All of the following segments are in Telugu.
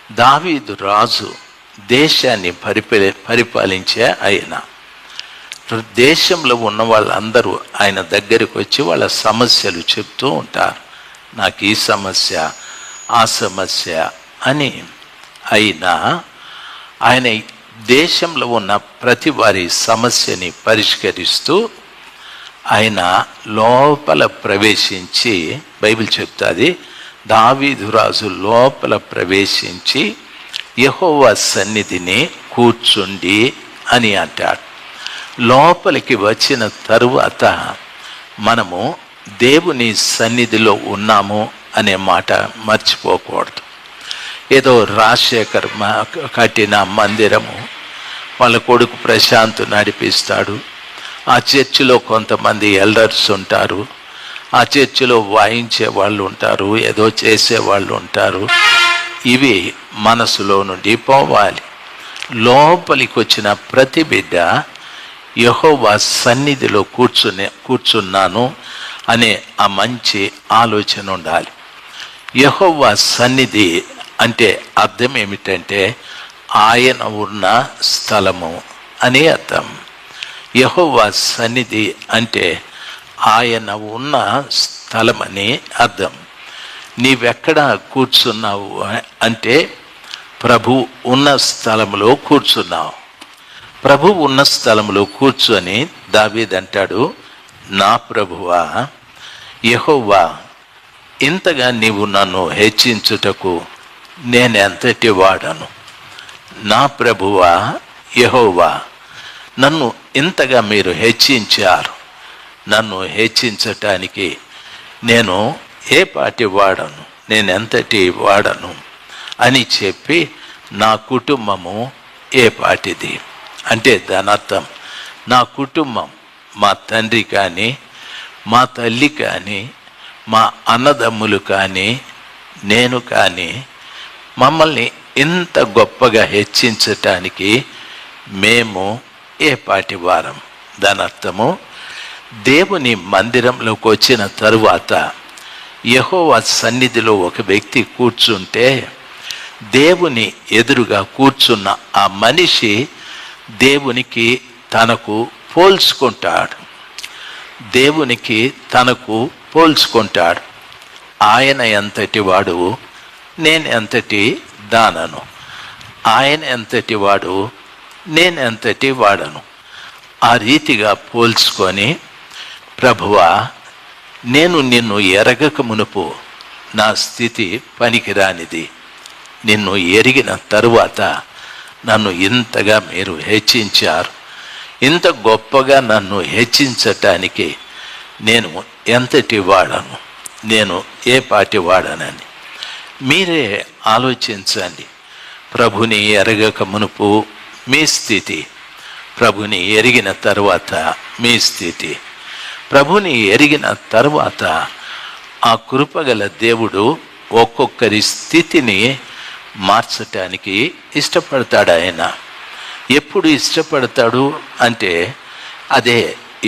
దావీదు రాజు దేశాన్ని పరిపాలించే ఆయన. దేశంలో ఉన్న వాళ్ళందరూ ఆయన దగ్గరికి వచ్చి వాళ్ళ సమస్యలు చెప్తూ ఉంటారు. నాకు ఈ సమస్య, ఆ సమస్య అని. అయినా ఆయన దేశంలో ఉన్న ప్రతి వారి సమస్యని పరిష్కరిస్తూ ఆయన లోపల ప్రవేశించి, బైబిల్ చెప్తుంది, దావీదు రాజు లోపల ప్రవేశించి యెహోవా సన్నిధిని కూర్చుండి అని అంటాడు. లోపలికి వచ్చిన తరువాత మనము దేవుని సన్నిధిలో ఉన్నాము అనే మాట మర్చిపోకూడదు. ఏదో రాజశేఖర్ కట్టిన మందిరము వాళ్ళ కొడుకు ప్రశాంత్ నడిపిస్తాడు, ఆ చర్చిలో కొంతమంది ఎల్డర్స్ ఉంటారు, ఆ చర్చిలో వాయించే వాళ్ళు ఉంటారు, ఏదో చేసే వాళ్ళు ఉంటారు. ఇవి మనసులో నుండి పోవాలి. లోపలికి వచ్చిన ప్రతి బిడ్డ యెహోవా సన్నిధిలో కూర్చున్నాను అనే ఆ మంచి ఆలోచన ఉండాలి. యెహోవా సన్నిధి అంటే అర్థం ఏమిటంటే ఆయన ఉన్న స్థలము అని అర్థం. యెహోవా సన్నిధి అంటే ఆయన ఉన్న స్థలమని అర్థం. నీవెక్కడ కూర్చున్నావు అంటే ప్రభు ఉన్న స్థలంలో కూర్చున్నావు. ప్రభు ఉన్న స్థలంలో కూర్చొని దావీదు అంటాడు, నా ప్రభువా యెహోవా, ఇంతగా నీవు నన్ను హెచ్చించుటకు నేనెంతటి వాడను. నా ప్రభువా యెహోవా, నన్ను ఇంతగా మీరు హెచ్చించారు, నన్ను హెచ్చించటానికి నేను ఏ పాటి వాడను, నేనెంతటి వాడను అని చెప్పి, నా కుటుంబము ఏ పాటిది అంటే దాని అర్థం నా కుటుంబం, మా తండ్రి కానీ, మా తల్లి కానీ, మా అన్నదమ్ములు కానీ, నేను కానీ మమ్మల్ని ఇంత గొప్పగా హెచ్చించటానికి మేము ఏ పాటి వారం. దాని అర్థము దేవుని మందిరంలోకి వచ్చిన తరువాత యెహోవా సన్నిధిలో ఒక వ్యక్తి కూర్చుంటే దేవుని ఎదురుగా కూర్చున్న ఆ మనిషి దేవునికి తనకు పోల్చుకుంటాడు. దేవునికి తనకు పోల్చుకుంటాడు. ఆయన ఎంతటి వాడు, నేను ఎంతటి దానను. ఆయన ఎంతటి వాడు, నేను ఎంతటి వాడను. ఆ రీతిగా పోల్చుకొని, ప్రభువా, నేను నిన్ను ఎరగక మునుపు నా స్థితి పనికిరానిది, నిన్ను ఎరిగిన తరువాత నన్ను ఇంతగా మీరు హెచ్చించారు. ఇంత గొప్పగా నన్ను హెచ్చించటానికి నేను ఎంతటి వాడను, నేను ఏ పాటి వాడనని మీరే ఆలోచించండి. ప్రభుని ఎరగక మునుపు మీ స్థితి, ప్రభుని ఎరిగిన తరువాత మీ స్థితి. ప్రభుని ఎరిగిన తరువాత ఆ కృపగల దేవుడు ఒక్కొక్కరి స్థితిని మార్చటానికి ఇష్టపడతాడు. ఆయన ఎప్పుడు ఇష్టపడతాడు అంటే అదే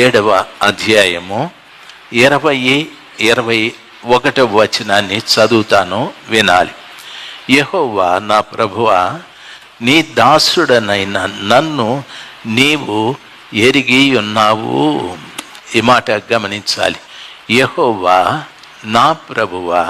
7వ అధ్యాయము 20-21 వచనాన్ని చదువుతాను, వినాలి. యెహోవా నా ప్రభువా, నీ దాసుడనైన నన్ను నీవు ఎరిగి ఉన్నావు. ఈ మాట గమనించాలి. యెహోవా నా ప్రభువా,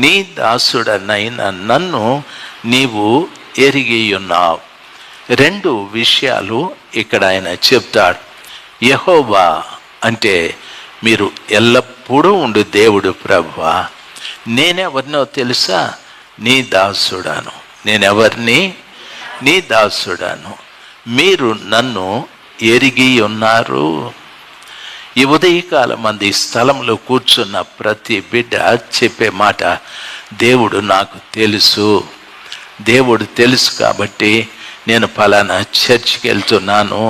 నీ దాసుడనైన నన్ను నీవు ఎరిగి ఉన్నావు. 2 విషయాలు ఇక్కడ ఆయన చెప్తాడు. యెహోవా అంటే మీరు ఎల్లప్పుడూ ఉండు దేవుడు ప్రభువా. నేనెవరినో తెలుసా? నీ దాసుడాను. నేనెవరిని? నీ దాసుడాను. మీరు నన్ను ఎరిగి ఉన్నారు. ఈ ఉదయకాలం మంది స్థలంలో కూర్చున్న ప్రతి బిడ్డ చెప్పే మాట, దేవుడు నాకు తెలుసు. దేవుడు తెలుసు కాబట్టి నేను పలానా చర్చికి వెళ్తున్నాను.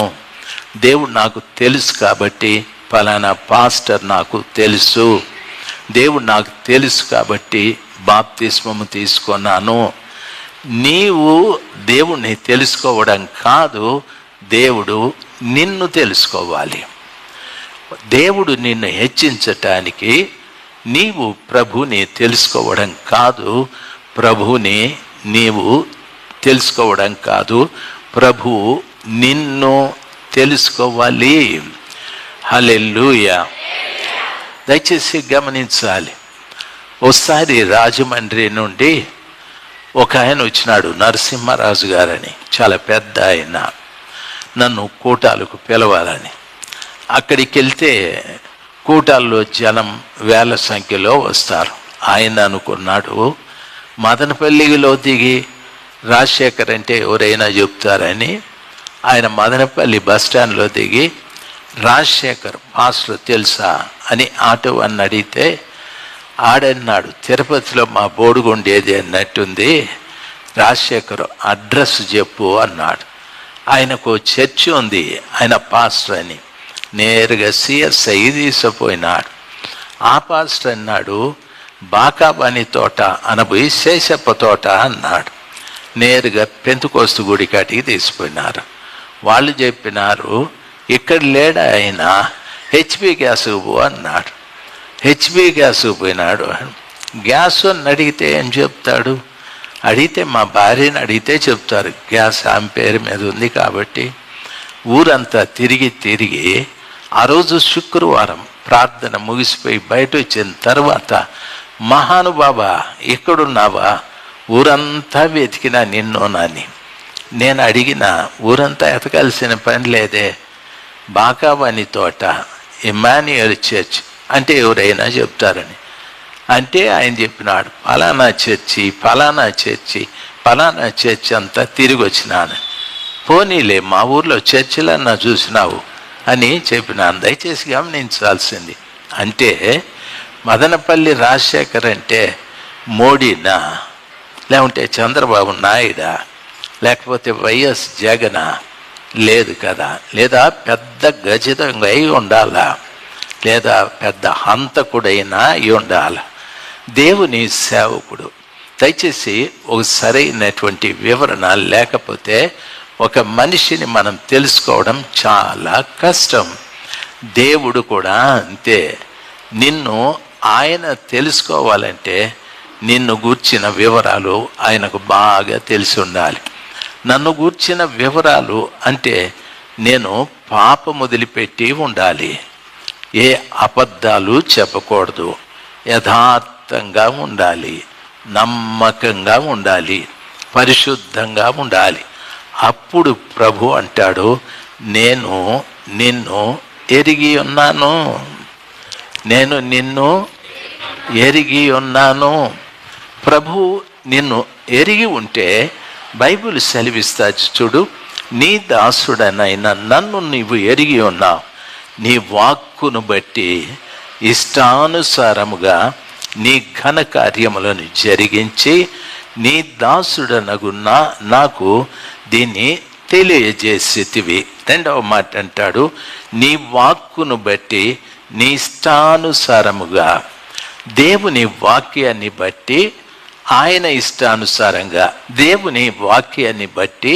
దేవుడు నాకు తెలుసు కాబట్టి పలానా పాస్టర్ నాకు తెలుసు. దేవుడు నాకు తెలుసు కాబట్టి బాప్తిస్మము తీసుకున్నాను. నీవు దేవుణ్ణి తెలుసుకోవడం కాదు, దేవుడు నిన్ను తెలుసుకోవాలి. దేవుడు నిన్ను హెచ్చించటానికి నీవు ప్రభుని తెలుసుకోవడం కాదు, ప్రభుని నీవు తెలుసుకోవడం కాదు, ప్రభువు నిన్ను తెలుసుకోవాలి. హల్లెలూయా. దయచేసి గమనించాలి. ఒకసారి రాజమండ్రి నుండి ఒక ఆయన వచ్చినాడు, నరసింహరాజు గారని, చాలా పెద్ద ఆయన. నన్ను కూటాలకు పిలవాలని. అక్కడికి వెళ్తే కూటాల్లో జనం వేల సంఖ్యలో వస్తారు. ఆయన అనుకున్నాడు, మదనపల్లిలో దిగి రాజశేఖర్ అంటే ఎవరైనా చెప్తారని ఆయన మదనపల్లి బస్టాండ్లో దిగి రాజశేఖర్ మాస్టర్ తెలుసా అని ఆటో అని అడిగితే ఆడన్నాడు, తిరుపతిలో మా బోడుగుండేది అన్నట్టుంది, రాజశేఖర్ అడ్రస్ చెప్పు అన్నాడు. ఆయనకు చర్చి ఉంది, ఆయన పాస్టర్ అని. నేరుగా సిఎస్ఐ తీసుకుపోయినాడు. ఆ పాస్టర్ అన్నాడు, బాకాబాని తోట అనబోయి శేషప్ప తోట అన్నాడు. నేరుగా పెంతుకోస్తు గుడి కాటికి తీసుకుపోయినారు. వాళ్ళు చెప్పినారు, ఇక్కడ లేడా ఆయన, హెచ్పి గ్యాస్కు పో అన్నాడు. హెచ్పి గ్యాస్కు పోయినాడు. గ్యాస్ అని అడిగితే ఏం చెప్తాడు? అడిగితే మా భార్యని అడిగితే చెప్తారు, గ్యాస్ ఆమె పేరు మీద ఉంది కాబట్టి. ఊరంతా తిరిగి ఆ రోజు శుక్రవారం ప్రార్థన ముగిసిపోయి బయట వచ్చిన తర్వాత, మహానుబాబా ఎక్కడున్నావా, ఊరంతా వెతికినా నిన్ను నాని. నేను అడిగిన ఊరంతా ఎతకాల్సిన పని లేదే, బాకాబాని తోట ఇమ్మాన్యుయల్ చర్చ్ అంటే ఎవరైనా చెప్తారని. అంటే ఆయన చెప్పినాడు, ఫలానా చర్చి అంతా తిరిగి వచ్చినాను. పోనీలే, మా ఊర్లో చర్చిలన్నా చూసినావు అని చెప్పినాను. దయచేసి గమనించాల్సింది. అంటే మదనపల్లి రాజశేఖర్ అంటే మోడీనా, లేకుంటే చంద్రబాబు నాయుడా, లేకపోతే వైఎస్ జగనా? లేదు కదా. లేదా పెద్ద గజితంగా అయి ఉండాలా, లేదా పెద్ద హంతకుడైనా అయి ఉండాలా. దేవుని సేవకుడు. దయచేసి ఒక సరైనటువంటి వివరణ లేకపోతే ఒక మనిషిని మనం తెలుసుకోవడం చాలా కష్టం. దేవుడు కూడా అంతే. నిన్ను ఆయన తెలుసుకోవాలంటే నిన్ను గూర్చిన వివరాలు ఆయనకు బాగా తెలిసి ఉండాలి. నన్ను గూర్చిన వివరాలు అంటే నేను పాపం వదిలిపెట్టి ఉండాలి, ఏ అబద్ధాలు చెప్పకూడదు, యథార్థంగా ఉండాలి, నమ్మకంగా ఉండాలి, పరిశుద్ధంగా ఉండాలి. అప్పుడు ప్రభు అంటాడు, నేను నిన్ను ఎరిగి ఉన్నాను, నేను నిన్ను ఎరిగి ఉన్నాను. ప్రభు నిన్ను ఎరిగి ఉంటే బైబిల్ సెలవిస్తా చూడు, నీ దాసుడనైనా నన్ను నీవు ఎరిగి ఉన్నావు, నీ వాక్కును బట్టి ఇష్టానుసారముగా నీ ఘన కార్యములను జరిగించి నీ దాసుడనగు నాకు దీన్ని తెలియజేసేతివి. రెండవ మాట అంటాడు, నీ వాక్కును బట్టి నీ ఇష్టానుసారముగా. దేవుని వాక్యాన్ని బట్టి ఆయన ఇష్టానుసారంగా, దేవుని వాక్యాన్ని బట్టి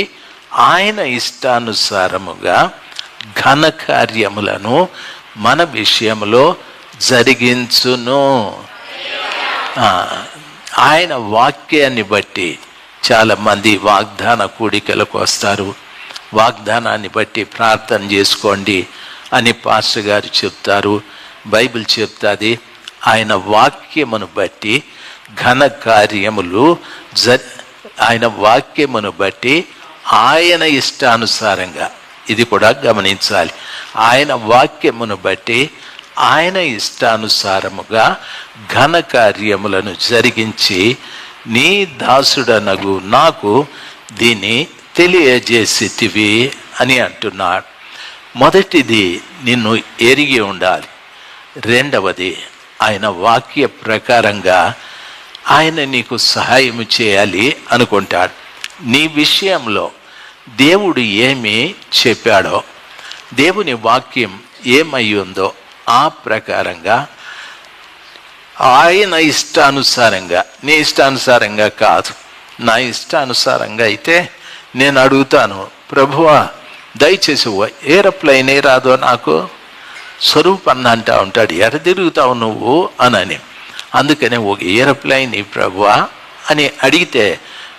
ఆయన ఇష్టానుసారముగా ఘన కార్యములను మన విషయంలో జరిగించును. ఆయన వాక్యాన్ని బట్టి చాలామంది వాగ్దాన కూడికలకు వస్తారు. వాగ్దానాన్ని బట్టి ప్రార్థన చేసుకోండి అని పాస్టర్ గారు చెప్తారు. బైబిల్ చెప్తాది, ఆయన వాక్యమును బట్టి ఘన కార్యములు ఆయన వాక్యమును బట్టి ఆయన ఇష్టానుసారంగా. ఇది కూడా గమనించాలి. ఆయన వాక్యమును బట్టి ఆయన ఇష్టానుసారముగా ఘన కార్యములను జరిగించి నీ దాసుడనగు నాకు దీన్ని తెలియజేసితివి అని అంటున్నాడు. మొదటిది నిన్ను ఎరిగి ఉండాలి. రెండవది ఆయన వాక్య ప్రకారంగా ఆయన నీకు సహాయం చేయాలి అనుకుంటాడు. నీ విషయంలో దేవుడు ఏమి చెప్పాడో, దేవుని వాక్యం ఏమై ఉందో ఆ ప్రకారంగా ఆయన ఇష్టానుసారంగా, నీ ఇష్టానుసారంగా కాదు, నా ఇష్టానుసారంగా అయితే నేను అడుగుతాను, ప్రభువా దయచేసి ఏరోప్లైన్ ఏ రాదో నాకు, స్వరూపన్న అంటా ఉంటాడు, ఎర తిరుగుతావు నువ్వు అనని. అందుకనే ఒక ఏరోప్లైన్ ప్రభువా అని అడిగితే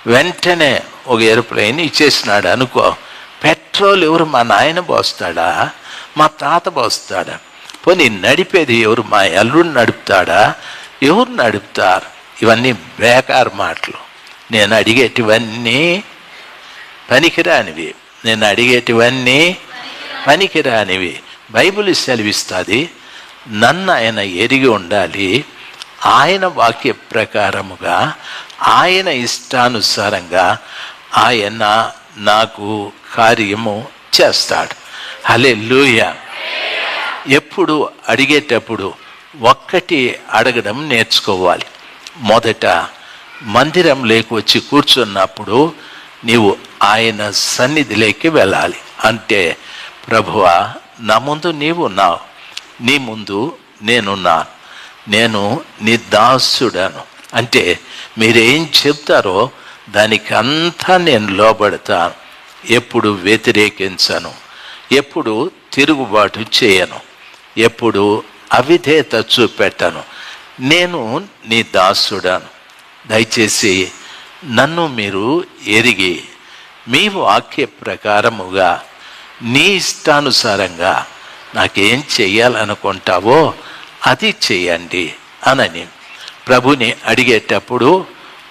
వెంటనే ఒక ఏరోప్లేన్ ఇచ్చేసినాడు అనుకో, పెట్రోల్ ఎవరు? మా నాయన పోస్తాడా, మా తాత పోస్తాడా? పోనీ నడిపేది ఎవరు? మా అల్లుడు నడుపుతాడా? ఎవరు నడుపుతారు? ఇవన్నీ బేకారు మాటలు. నేను అడిగేటివన్నీ పనికిరానివి. పనికిరానివి. బైబిల్ సెలవిస్తుంది, నన్ను ఆయన ఎరిగి ఉండాలి, ఆయన వాక్య ప్రకారముగా, ఆయన ఇష్టానుసారంగా ఆయన నాకు కార్యము చేస్తాడు. హల్లెలూయా. ఎప్పుడు అడిగేటప్పుడు ఒక్కటి అడగడం నేర్చుకోవాలి. మొదట మందిరంలోకి వచ్చి కూర్చున్నప్పుడు నీవు ఆయన సన్నిధిలోకి వెళ్ళాలి. అంటే ప్రభువా, నా ముందు నీవు ఉన్నావు, నీ ముందు నేనున్నాను, నేను నీ దాసుడను. అంటే మీరేం చెప్తారో దానికి అంతా నేను లోబడతాను. ఎప్పుడు వ్యతిరేకించను, ఎప్పుడు తిరుగుబాటు చేయను, ఎప్పుడు అవిధేయత చూపెట్టను. నేను నీ దాసుడను. దయచేసి నన్ను మీరు ఎరిగి మీ వాక్య ప్రకారముగా నీ ఇష్టానుసారంగా నాకేం చెయ్యాలనుకుంటావో అది చెయ్యండి అనని ప్రభుని అడిగేటప్పుడు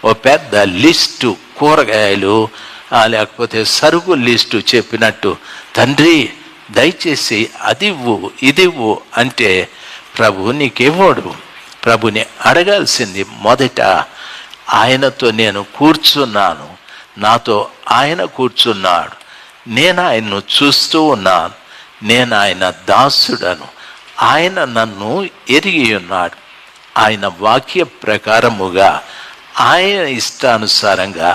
ఓ పెద్ద లిస్టు, కూరగాయలు లేకపోతే సరుకు లిస్టు చెప్పినట్టు, తండ్రి దయచేసి అదివ్వు ఇదివ్వు అంటే ప్రభు నీకివ్వడు. ప్రభుని అడగాల్సింది మొదట, ఆయనతో నేను కూర్చున్నాను, నాతో ఆయన కూర్చున్నాడు, నేను ఆయన్ను చూస్తూ ఉన్నాను, నేను ఆయన దాసుడను, ఆయన నన్ను ఎరిగి ఉన్నాడు, ఆయన వాక్య ప్రకారముగా ఆయన ఇష్టానుసారంగా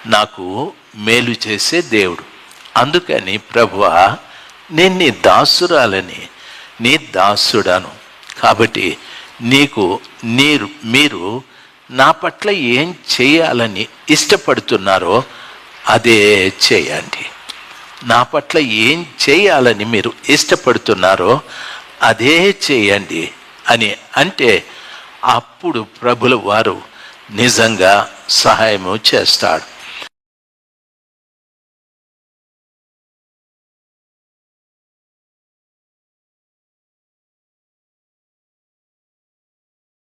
నాకు మేలు చేసే దేవుడు. అందుకని ప్రభువా, నేను నీ దాసురాలని, నీ దాసుడను. కాబట్టి మీరు నా పట్ల ఏం చేయాలని ఇష్టపడుతున్నారో అదే చేయండి. నా పట్ల ఏం చేయాలని మీరు ఇష్టపడుతున్నారో అదే చేయండి అని అంటే అప్పుడు ప్రభుల వారు నిజంగా సహాయము చేస్తాడు.